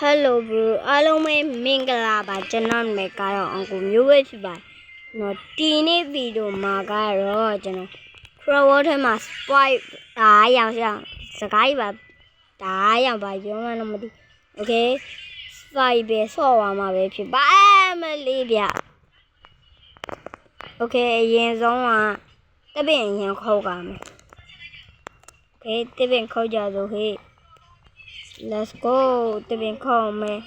Hello bro အားလုံးပဲမင်္ဂလာပါကျွန်တော်နာမည်ကတော့အန်ကိုမျိုးဝဲဖြစ်ပါတယ်နော်ဒီနေ့ဗီဒီယိုမှာကတော့ကျွန်တော် Crow ထဲမှာ Spike ရောင်စကားကြီးပါရောင်ပါပြောမှတော့မသိ Okay Spike ပဲဆော့သွားမှာပဲဖြစ်ပါမလေးဗျ Okay အရင်ဆုံးကတပင်ရင်ခုတ်ပါမယ် Okay တပင်ခုတ်ကြစို့ဟေ့Let's go တပင်ခုတ်မယ်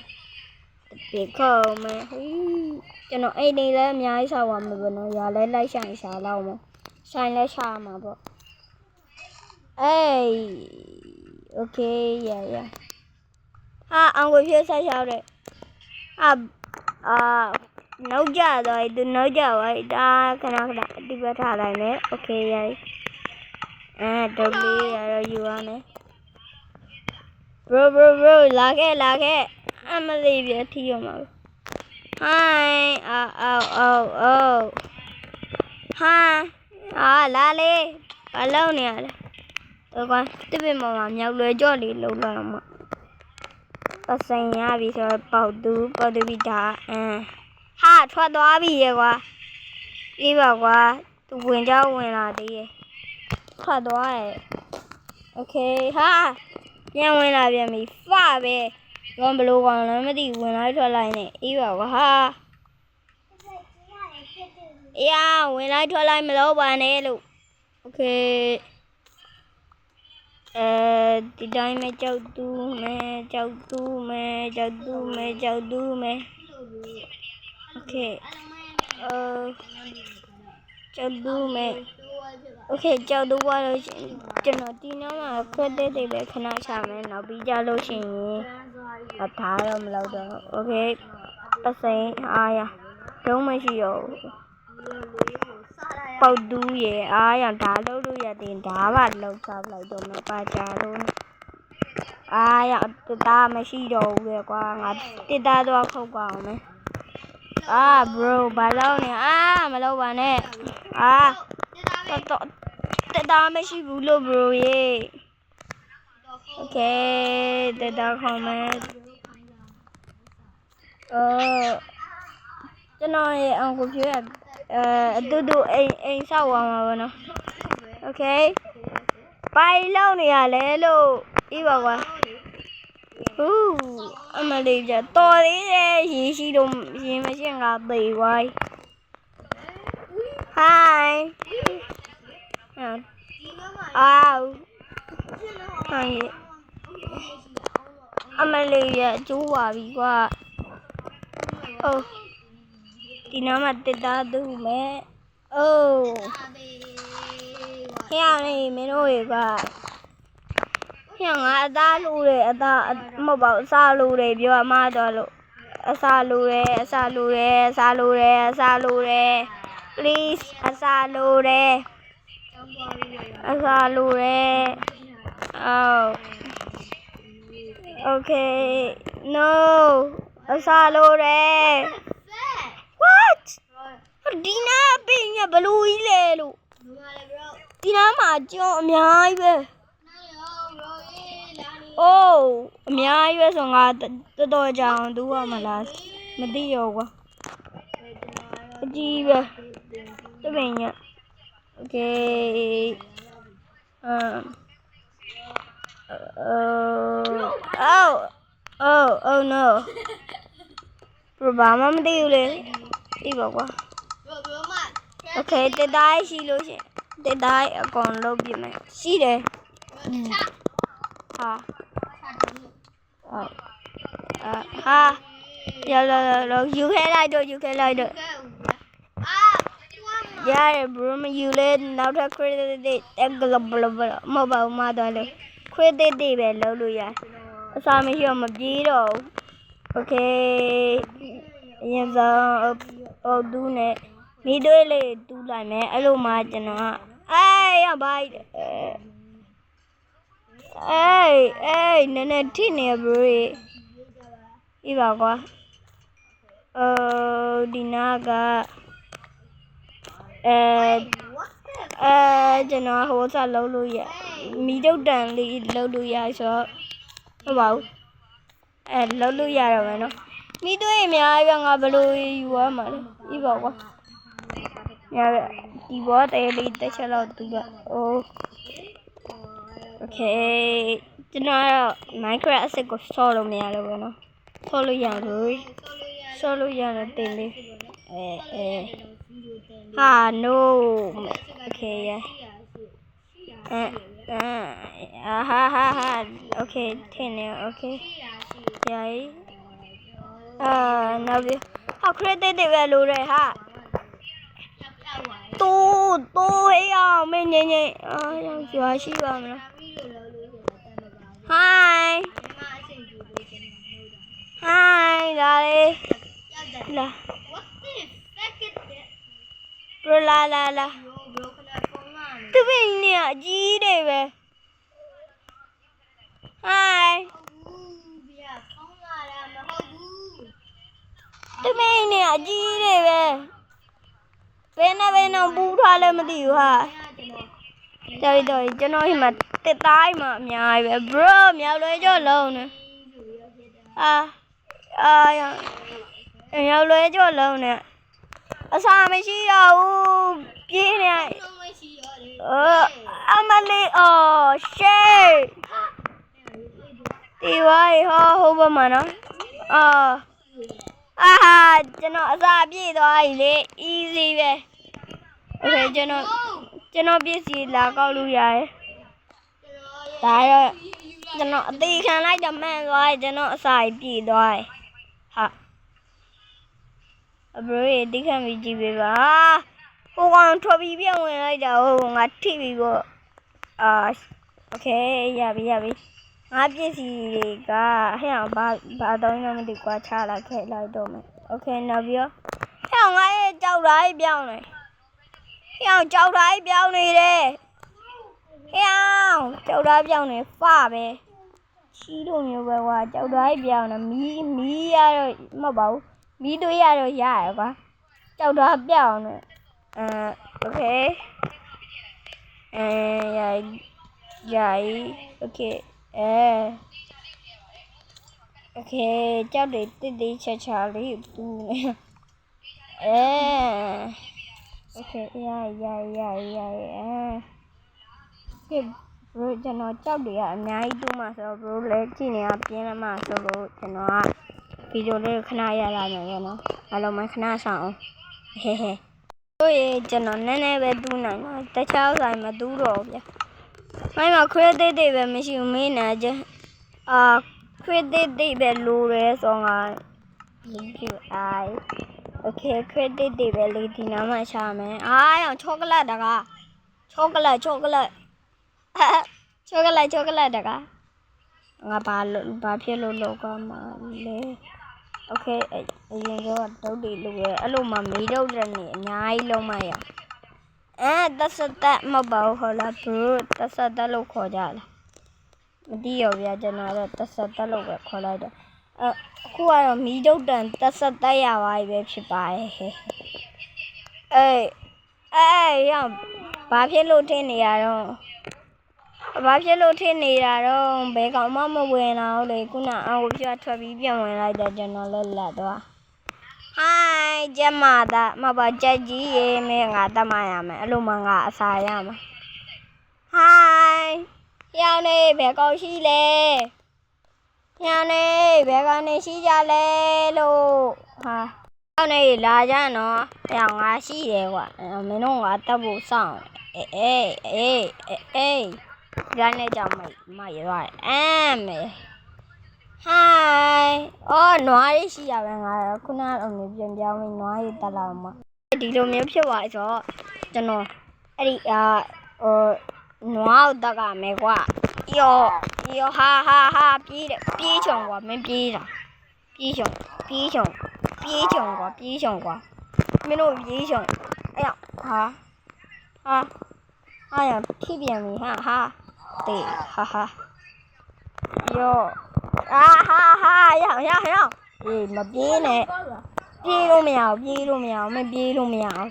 ကျွန်တော်အိမ်နေလည်းအများကြီးရှာပါမယ်ဗျနော်ရာလဲလိုက်ရှာလောက်မယ်ဆိုင်လဲရှာမှာပေါ့အေး Okay yeah ဟာအောင်ကိုပြေးဆက်ရှာတဲ့နောက်ကြတော့သူနောက်ကြပါဒါခဏအတိပတ်ထားလိုက်မယ် Okay ရတော့လေးရတော့ယူရမယ်bro လာခဲ့အမလေးပြထီရမှာ Hi ဟာလာလေဘာလုပ်နေရလဲတော့ကွာတပည့်မမမြောက်လွယ်ကြော့လေးလုံးလာတော့မှပစံရပြီဆိုတော့ပေါတူပြီးဒါဟာထွက်သွားပြီရေကွာအေးပါကွာသူဝင်လာသေးရဲ့ထွက်သွားရဲ့ Okay ဟာပြန်ဝင်လာပြန်ပြီဖပဲဘာဘလို့ကောင်လည်းမသိဝင်လိုက်ထွက်လိုက်နဲ့အေးပါကွာဟာဝင်လိုက်ထွက်လိုက်မလုပ်ပါနဲ့လို့ Okay ဒီတိုင်းမဲ့ကြောက်တူးမယ် Okay ကြောက်တူးမယ် Okay ကြောက်တူးသွားလို့ရှိရင်ကျွန်တော်ဒီနားမှာခွက်တဲ့ပဲခဏချမယ်နောက်ပြီးကြလို့ရှိရင်ထားတော့မလုပ်တော့ Okay ပစိန်အားရလုံးမရှိတော့ပေါတူးရဲ့အားရဓာတ်လုပ်လို့ရတဲ့ဓာတ်ပါလောက်ချလိုက်တော့မပါကြတော့အားရတာမရှိတော့ဘူးလေကွာငါတစ်သားတော့ခုတ်ပါအောင်မယ်bro ဘာလုပ်နေမလုပ်ပါနဲ့တက်တာမရှိဘူးလို့ bro ရေ Okay တက်တာခေါ်မယ်ကျွန်တော်ရဲ့အန်ကိုပြည့်အတူအိမ်ဆောက်သွားမှာပေါ့နော် Okay ပိုင်လောက်နေရလဲလို့ပြီးပါကွာအမလေးပြတော်သေးတယ်ရေမရှိငါသေဝိုင်း Hi အမလေးပြကျိုးပါပြီကွာဒီနားမှာတက်တာသူ့မဲ့ဟဲ့နေမင်းတို့ကဟဲ့ငါအသားလူတယ်အသားမဟုတ်ပါဘူးအစာလူတယ်ပြောအမတော်လို့အစာလူတယ် please အစာလူတယ်Okay no အစာလူတယ် What ဒီနားပင်ဘလူးကြီးလေလို့ဒီနားမှာကြောအများကြီးပဲအများကြီးပဲဆိုငါတော်ကြအောင်တူရမလားမသိရောကွာအကြီးပဲတပင်ည Okay oh no ဘာမှမသိဘူးလေသိပါကွာ Okay တက်တိုင်းရှိလို့ရှင်တက်တိုင်းအကုန်လုံးပြမယ်ရှိတယ်ရောယူခဲလိုက်တော့ရတယ် bro မယူလဲနောက်ထပ် credit မဟုတ်ပါဘူးမတော်လို့ credit တွေပဲလုပ်လို့ရအစားမရှိတော့မပြေးတော့ Okay အရင်ဆုံးတူးနဲ့မိတွေးလေးတူးလိုက်မယ်အဲ့လိုမှကျွန်တော်ရပါနည်းနည်းထိနေ bro ဒီပါကွာဒီနာကကျွန်တော်ဟိုစားလုံးလို့ရမီတုတ်တန်လေးလုံးလို့ရဆိုဟုတ်ပါဘူး လောက်လို့ရတော့မယ်နော်မိသွေးအများကြီးပဲငါဘယ်လိုယူရမှာလဲဒီပေါ့ကွာညဒီဘောတဲလေးတစ်ချက်လောက်တူတော့โอเคကျွန်တော်ကတော့ Minecraft အစစ်ကိုဆော့လို့မရလို့ပဲနော်ဆော့လို့ရလို့ဆော့လို့ရတယ်တင်လေးဟာ no okay yeah ဟာ okay ထင်နေ okay ယာယီနောက်ပြီးဟာ credit တွေပဲလို့ရဲဟာတူဟေးအောင်မင်းငင်းရွာရှိပါမလား hi ဒါလေးလာဘရလာသူမင်းနေအကြီးတွေပဲ hi သူမင်းနေအကြီးတွေပဲဘယ်နဲ့ပူထားလဲမသိဘူးဟာတော်ကျွန်တော်ဒီမှာတစ်တိုင်းမှာအများကြီးပဲ bro မြောက်လွဲကြောလုံးနေမြောက်လွဲကြောလုံးနေအစာမရှိတော့ဘူးပြေးနေအမလေးရှေ့ဒီဝိုင်းဟုတ်ပါမနော်ကျွန်တော်အစာပြေးသွားပြီလေ easy ပဲ okay ကျွန်တော်ပြည့်စည်လာကောက်လို့ရတယ်ဒါတော့ကျွန်တော်အသေးခံလိုက်တော့မှန်သွားတယ်ကျွန်တော်အစာပြေးသွားတယ်ဟာအဘရေတိခံပြီးကြည့်ပေးပါဟိုကောင်ထွက်ပြီးပြန်ဝင်လိုက်တာဟိုငါထိပြီပေါ့โอเคရပြီငါပြည့်စည်တွေကဟဲ့အောင်ဘာတော့မှမသိကွာချလာခဲ့လိုက်တော့မယ်โอเคနောက်ပြီးတော့ဟဲ့ငါရဲ့ကြောက်တာကြီးပြောင်းနေဟဲ့ကြောက်တာကြီးပြောင်းနေတယ်ဟဲ့ကြောက်တာပြောင်းနေဖပဲချီးလို့မျိုးပဲကွာကြောက်တာကြီးပြောင်းနေမီးရတော့မဟုတ်ပါဘူးမီးတွေးရတော့ရရကွာကြောက်တာပြောင်းနေโอเคယာယီโอเคโอเคကြောက်တွေတိတ်ချာလေးပူနေโอเคယာဘရိုကျွန်တော်ကြောက်တွေကအများကြီးတူးမှဆိုတော့ဘရိုလည်းကြည့်နေရပြင်းလာမှဆိုလို့ကျွန်တော်ကဗီဒီယိုလေးခဏရလာမယ်ပေါ့နော်အားလုံးမခဏဆောင်အောင်တို့ရေကျွန်တော်နည်းနည်းပဲတူးနိုင်တော့တခြားဆိုင်မတူးတော့ဗျာမိုင်းမှာ credit တွေပဲမရှိဘူးမင်းနာကြcredit တွေပဲလိုရဲဆိုငါ okay credit တွေပဲလေဒီနားမှာရှာမယ်ရောင်ချောကလက်တကားချောကလက်တကားငါဘာဖြစ်လို့လောကမှာလဲโอเคအရင်ကတုတ်တွေလိုရဲအဲ့လိုမှမီးတုတ်တဲ့နေအများကြီးလုံးမရသက်သက်မပေါ့ဟုတ်လား bro သက်သက်လို့ခေါ်ကြလားမသိရောဗျာကျွန်တော်တော့သက်သက်လို့ပဲခေါ်လိုက်တော့အခုကတော့မီးတုတ်တန်သက်ရပါပြီပဲဖြစ်ပါတယ်ရောင်ဘာဖြစ်လို့ထင်နေရတော့ဘယ်ကောင်မှမဝင်လာဘူးလေခုနအောက်ပြထွက်ပြီးပြန်ဝင်လိုက်တယ်ကျွန်တော်လည်းလက်သွားကျမသားမပါချက်ကြီးရေမင်းငါတတ်မှရမယ်အဲ့လိုမှငါအစာရမှာရောင်နေဘယ်ကောင်ရှိလဲရောင်နေဘယ်ကောင်နေရှိကြလဲလို့ရောင်နေလာကြနော်ရောင်ငါရှိတယ်ကွာမင်းတို့ငါတတ်ဖို့စောင့်ရနေကြမရွာမေနွားရရှိရပဲငါခုနအမေပြန်ပြောင်းပြီးနွားရတက်လာမှာဒီလိုမျိုးဖြစ်သွားဆိုတော့ကျွန်တော်အဲ့ဒီနွားတက်ကမယ်ကွာယောဟာပြေးချောင်ကွာမင်းပြေးတာပြေးချောင်ကွာမင်းတို့ပြေးချောင်ရထိပြန်ပြီတေယောရောမပြေးနဲ့ပြေးလို့မရဘူးမင်းပြေးလို့မရဘူး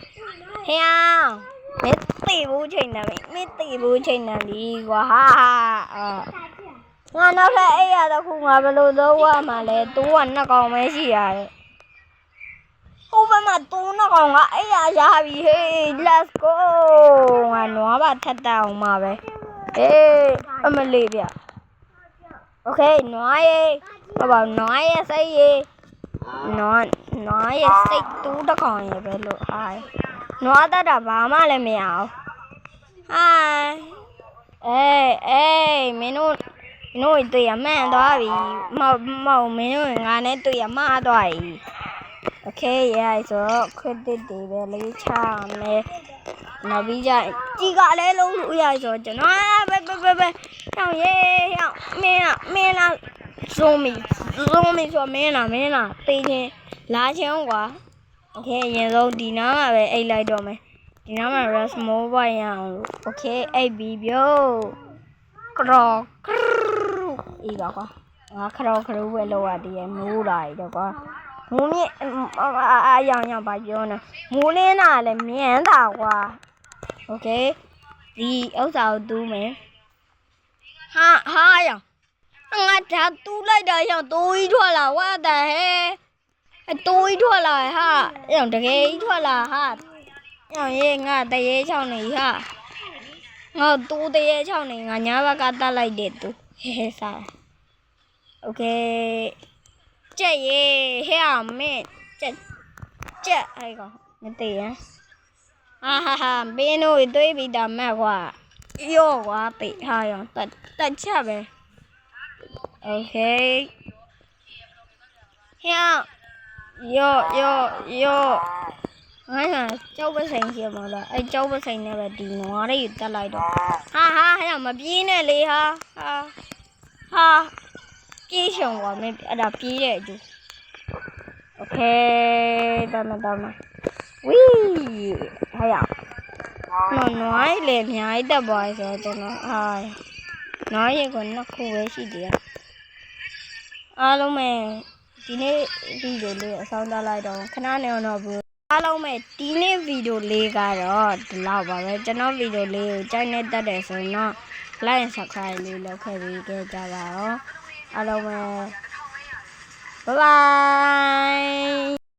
မင်းသိဘူးချိန်နေပြီကွာ ငါနောက်ထပ်အဲ့ရတော့ခုငါဘယ်လိုလုပ်ရမှာလဲတိုးကနှစ်ကောင်ပဲရှိရတယ်ဟိုဘက်မှာတိုးနှစ်ကောင်ကအဲ့ရရပြီဟေး let's go ငါနွားပါထက်တအောင်မှာပဲအေးအမလေးဗျโอเคနွားရဲ့ဘာပါနွားရဲ့စိတ်ရဲ့နွားရဲ့စိတ်တိုးတစ်ကောင်ရဲ့ပဲလို့ဟာနွားတတ်တာဘာမှလည်းမရအောင်ဟာအေးမင်းတို့တွေ့ရမှန်သွားပြီမဟုတ်မင်းတို့ငါနဲ့တွေ့ရမှားသွားပြီโอเคရဲဆိုခွတ်တစ်တွေပဲလေးချမယ်နောက်ပြီးကြကြီးကလည်းလုံးလို့ရဆိုကျွန်တော်ပဲဟောင်းရဲဟောင်းမင်းလားဇုံမီဆိုမင်းလားတေးချင်းလာချင်းကွာโอเคအရင်ဆုံးဒီနားမှာပဲအိတ်လိုက်တော့မယ်ဒီနားမှာ rest mode ပါရအောင်လို့โอเคအိတ်ပြီးပြို့ကရောအေးပါကွာငါခရောပဲလောက်ရတည်းမိုးလာရတော့ကွာမိုးမြင့်အယောင်ပါပြောနေမိုးလင်းတာလည်းမြန်တာကွာโอเคဒီဥစ္စာကိုတူးမယ်ဟာယောင်ငါဒါတူးလိုက်တာယောင်တိုးကြီးထွက်လာဝါတဲ့ဟဲ့တိုးကြီးထွက်လာဟာယောင်တကယ်ကြီးထွက်လာဟာယောင်ရေးငါတရေချောင်းနေဟာငါတိုးတရေချောင်းနေငါညာဘက်ကတတ်လိုက်တယ်တူဟဲစားโอเคကြက်ရေဟဲ့အောင်မင်းကြက်အဲ့ကောင်မသိရဟာဘင်းတို့တွေးပြီးတာမက်ကွာရော့ကွာပိတ်ဟာရောတက်ချက်ပဲโอเคဟဲ့ရော့ငါကြောက်ပစိန်ရှိမလားအဲ့ကြောက်ပစိန်နဲ့ပဲဒီနွားလေးတက်လိုက်တော့ဟာဟဲ့မပြေးနဲ့လေဟာပြေးရှုံကွာမင်းအဲ့ဒါပြေးတဲ့အကျိုးโอเคတမဝီးဟဲ့နွားလေအများကြီးတက်သွားဆိုတော့ဟာနွားရေကနှစ်ခုပဲရှိတယ်အားလုံးပဲဒီနေ့ဗီဒီယိုလေးအဆုံးသတ်လိုက်တော့ခဏနေတော့ဘူးအားလုံးပဲဒီနေ့ဗီဒီယိုလေးကတော့ဒီလောက်ပါပဲကျွန်တော်ဗီဒီယိုလေးကိုကြိုက်နေတတ်တယ်ဆိုရင်တော့ like and subscribe လေးလုပ်ခဲ့ပြီးကြကြပါတော့အားလုံးပဲ bye bye